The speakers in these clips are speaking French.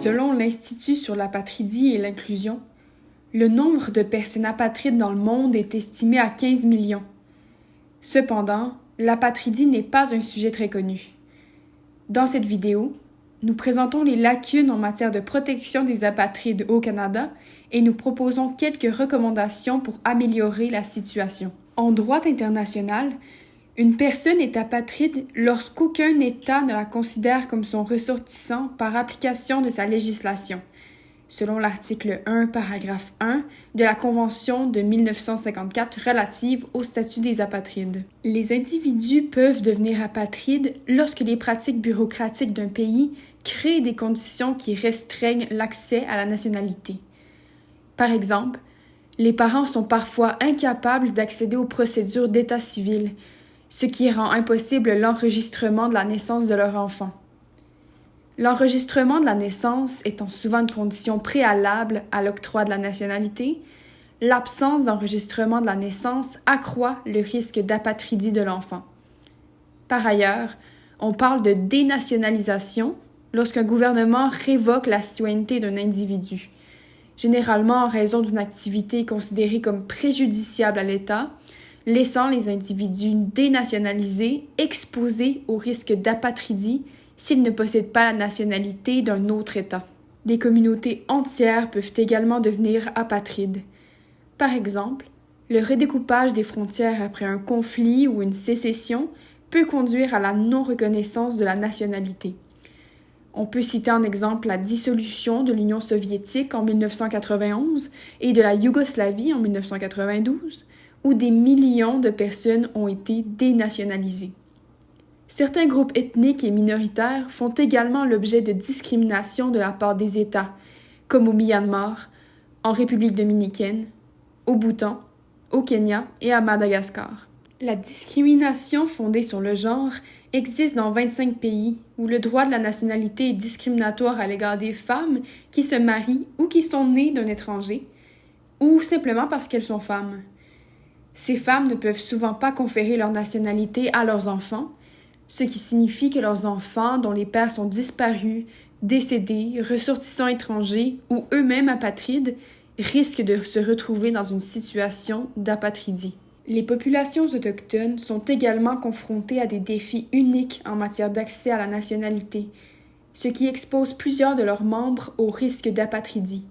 Selon l'Institut sur l'apatridie et l'inclusion, le nombre de personnes apatrides dans le monde est estimé à 15 millions. Cependant, l'apatridie n'est pas un sujet très connu. Dans cette vidéo, nous présentons les lacunes en matière de protection des apatrides au Canada et nous proposons quelques recommandations pour améliorer la situation. En droit international, une personne est apatride lorsqu'aucun État ne la considère comme son ressortissant par application de sa législation, selon l'article 1, paragraphe 1 de la Convention de 1954 relative au statut des apatrides. Les individus peuvent devenir apatrides lorsque les pratiques bureaucratiques d'un pays créent des conditions qui restreignent l'accès à la nationalité. Par exemple, les parents sont parfois incapables d'accéder aux procédures d'état civil, ce qui rend impossible l'enregistrement de la naissance de leur enfant. L'enregistrement de la naissance étant souvent une condition préalable à l'octroi de la nationalité, l'absence d'enregistrement de la naissance accroît le risque d'apatridie de l'enfant. Par ailleurs, on parle de dénationalisation lorsqu'un gouvernement révoque la citoyenneté d'un individu, généralement en raison d'une activité considérée comme préjudiciable à l'État, laissant les individus dénationalisés exposés au risque d'apatridie s'ils ne possèdent pas la nationalité d'un autre État. Des communautés entières peuvent également devenir apatrides. Par exemple, le redécoupage des frontières après un conflit ou une sécession peut conduire à la non-reconnaissance de la nationalité. On peut citer en exemple la dissolution de l'Union soviétique en 1991 et de la Yougoslavie en 1992, où des millions de personnes ont été dénationalisées. Certains groupes ethniques et minoritaires font également l'objet de discrimination de la part des États, comme au Myanmar, en République dominicaine, au Bhoutan, au Kenya et à Madagascar. La discrimination fondée sur le genre existe dans 25 pays où le droit de la nationalité est discriminatoire à l'égard des femmes qui se marient ou qui sont nées d'un étranger, ou simplement parce qu'elles sont femmes. Ces femmes ne peuvent souvent pas conférer leur nationalité à leurs enfants, ce qui signifie que leurs enfants, dont les pères sont disparus, décédés, ressortissants étrangers ou eux-mêmes apatrides, risquent de se retrouver dans une situation d'apatridie. Les populations autochtones sont également confrontées à des défis uniques en matière d'accès à la nationalité, ce qui expose plusieurs de leurs membres au risque d'apatridie.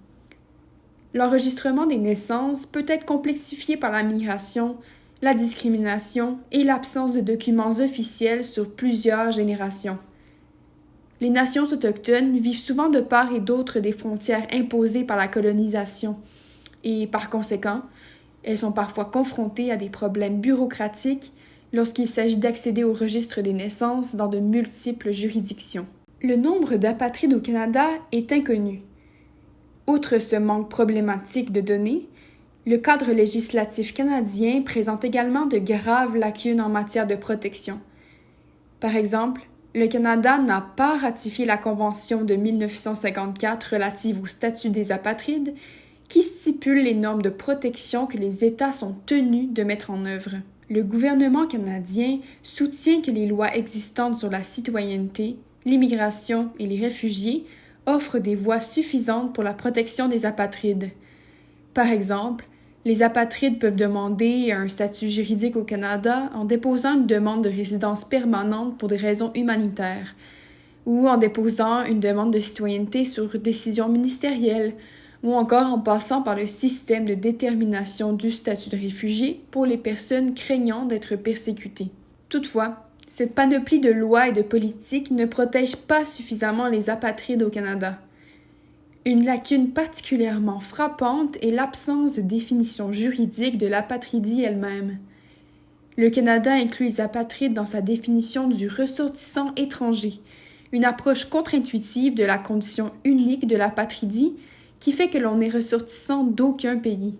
L'enregistrement des naissances peut être complexifié par la migration, la discrimination et l'absence de documents officiels sur plusieurs générations. Les nations autochtones vivent souvent de part et d'autre des frontières imposées par la colonisation et, par conséquent, elles sont parfois confrontées à des problèmes bureaucratiques lorsqu'il s'agit d'accéder au registre des naissances dans de multiples juridictions. Le nombre d'apatrides au Canada est inconnu. Outre ce manque problématique de données, le cadre législatif canadien présente également de graves lacunes en matière de protection. Par exemple, le Canada n'a pas ratifié la Convention de 1954 relative au statut des apatrides, qui stipule les normes de protection que les États sont tenus de mettre en œuvre. Le gouvernement canadien soutient que les lois existantes sur la citoyenneté, l'immigration et les réfugiés offrent des voies suffisantes pour la protection des apatrides. Par exemple, les apatrides peuvent demander un statut juridique au Canada en déposant une demande de résidence permanente pour des raisons humanitaires, ou en déposant une demande de citoyenneté sur décision ministérielle, ou encore en passant par le système de détermination du statut de réfugié pour les personnes craignant d'être persécutées. Toutefois, cette panoplie de lois et de politiques ne protège pas suffisamment les apatrides au Canada. Une lacune particulièrement frappante est l'absence de définition juridique de l'apatridie elle-même. Le Canada inclut les apatrides dans sa définition du ressortissant étranger, une approche contre-intuitive de la condition unique de l'apatridie qui fait que l'on est ressortissant d'aucun pays.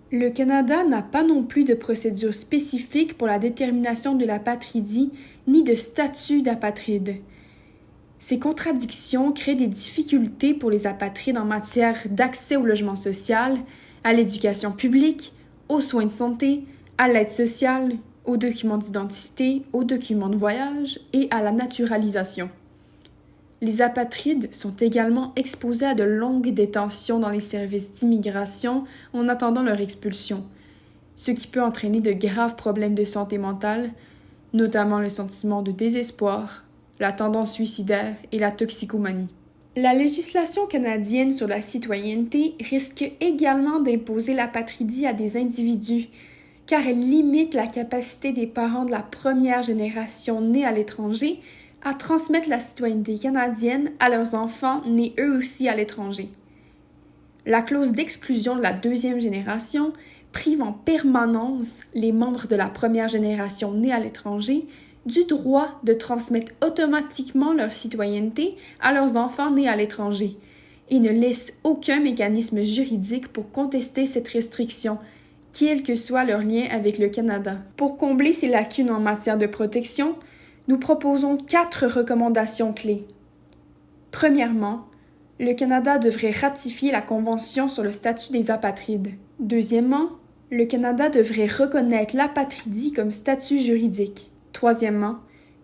Le Canada n'a pas non plus de procédure spécifique pour la détermination de l'apatridie ni de statut d'apatride. Ces contradictions créent des difficultés pour les apatrides en matière d'accès au logement social, à l'éducation publique, aux soins de santé, à l'aide sociale, aux documents d'identité, aux documents de voyage et à la naturalisation. Les apatrides sont également exposés à de longues détentions dans les services d'immigration en attendant leur expulsion, ce qui peut entraîner de graves problèmes de santé mentale, notamment le sentiment de désespoir, la tendance suicidaire et la toxicomanie. La législation canadienne sur la citoyenneté risque également d'imposer l'apatridie à des individus, car elle limite la capacité des parents de la première génération nés à l'étranger à transmettre la citoyenneté canadienne à leurs enfants nés eux aussi à l'étranger. La clause d'exclusion de la deuxième génération prive en permanence les membres de la première génération nés à l'étranger du droit de transmettre automatiquement leur citoyenneté à leurs enfants nés à l'étranger et ne laisse aucun mécanisme juridique pour contester cette restriction, quel que soit leur lien avec le Canada. Pour combler ces lacunes en matière de protection, nous proposons 4 recommandations clés. Premièrement, le Canada devrait ratifier la Convention sur le statut des apatrides. Deuxièmement, le Canada devrait reconnaître l'apatridie comme statut juridique. Troisièmement,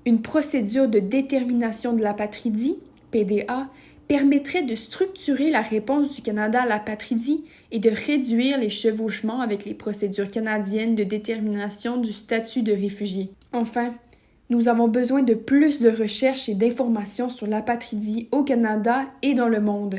une procédure de détermination de l'apatridie, PDA, permettrait de structurer la réponse du Canada à l'apatridie et de réduire les chevauchements avec les procédures canadiennes de détermination du statut de réfugié. Enfin, nous avons besoin de plus de recherches et d'informations sur l'apatridie au Canada et dans le monde.